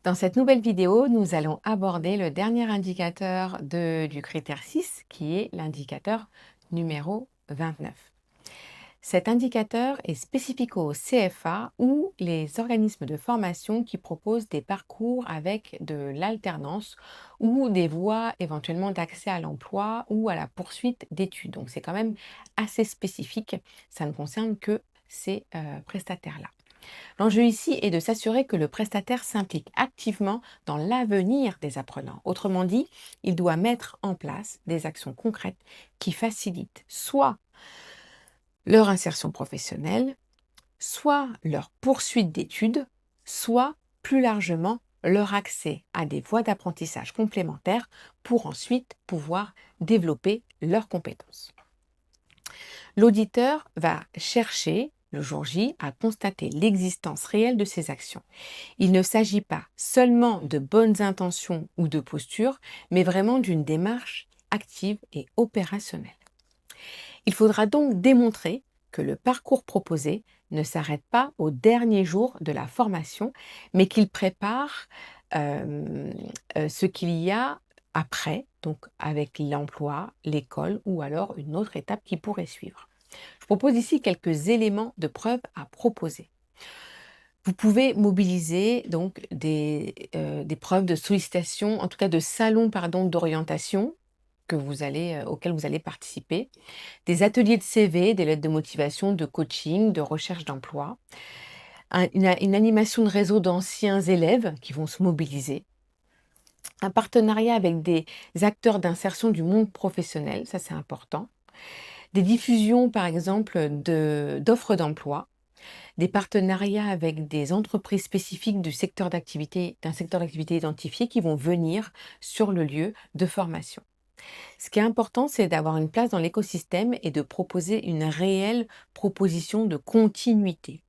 Dans cette nouvelle vidéo, nous allons aborder le dernier indicateur du critère 6, qui est l'indicateur numéro 29. Cet indicateur est spécifique au CFA ou les organismes de formation qui proposent des parcours avec de l'alternance ou des voies éventuellement d'accès à l'emploi ou à la poursuite d'études. Donc c'est quand même assez spécifique, ça ne concerne que ces prestataires-là. L'enjeu ici est de s'assurer que le prestataire s'implique activement dans l'avenir des apprenants. Autrement dit, il doit mettre en place des actions concrètes qui facilitent soit leur insertion professionnelle, soit leur poursuite d'études, soit plus largement leur accès à des voies d'apprentissage complémentaires pour ensuite pouvoir développer leurs compétences. L'auditeur va chercher le jour J à constater l'existence réelle de ces actions. Il ne s'agit pas seulement de bonnes intentions ou de postures, mais vraiment d'une démarche active et opérationnelle. Il faudra donc démontrer que le parcours proposé ne s'arrête pas au dernier jour de la formation, mais qu'il prépare ce qu'il y a après, donc avec l'emploi, l'école ou alors une autre étape qui pourrait suivre. Je propose ici quelques éléments de preuve à proposer. Vous pouvez mobiliser donc des preuves de sollicitation, en tout cas de salons pardon, d'orientation auxquels vous allez participer, des ateliers de CV, des lettres de motivation, de coaching, de recherche d'emploi, une animation de réseau d'anciens élèves qui vont se mobiliser, un partenariat avec des acteurs d'insertion du monde professionnel, ça c'est important, des diffusions par exemple d'offres d'emploi, des partenariats avec des entreprises spécifiques d'un secteur d'activité identifié qui vont venir sur le lieu de formation. Ce qui est important, c'est d'avoir une place dans l'écosystème et de proposer une réelle proposition de continuité.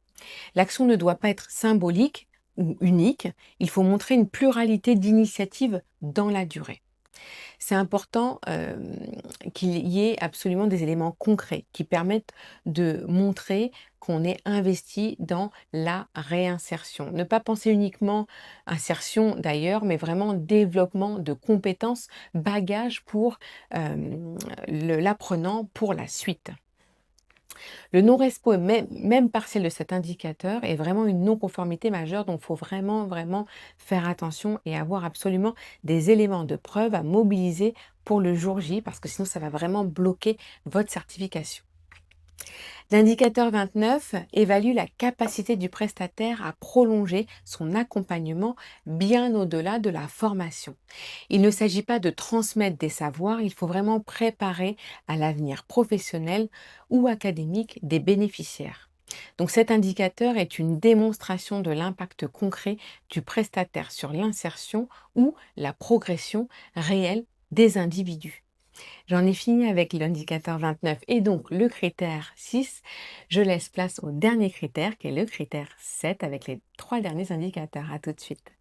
L'action ne doit pas être symbolique ou unique, il faut montrer une pluralité d'initiatives dans la durée. C'est important qu'il y ait absolument des éléments concrets qui permettent de montrer qu'on est investi dans la réinsertion. Ne pas penser uniquement insertion d'ailleurs, mais vraiment développement de compétences, bagages pour l'apprenant pour la suite. Le non-respect, même partiel de cet indicateur, est vraiment une non-conformité majeure, donc il faut vraiment, vraiment faire attention et avoir absolument des éléments de preuve à mobiliser pour le jour J, parce que sinon ça va vraiment bloquer votre certification. L'indicateur 29 évalue la capacité du prestataire à prolonger son accompagnement bien au-delà de la formation. Il ne s'agit pas de transmettre des savoirs, il faut vraiment préparer à l'avenir professionnel ou académique des bénéficiaires. Donc cet indicateur est une démonstration de l'impact concret du prestataire sur l'insertion ou la progression réelle des individus. J'en ai fini avec l'indicateur 29 et donc le critère 6. Je laisse place au dernier critère qui est le critère 7 avec les 3 derniers indicateurs. À tout de suite.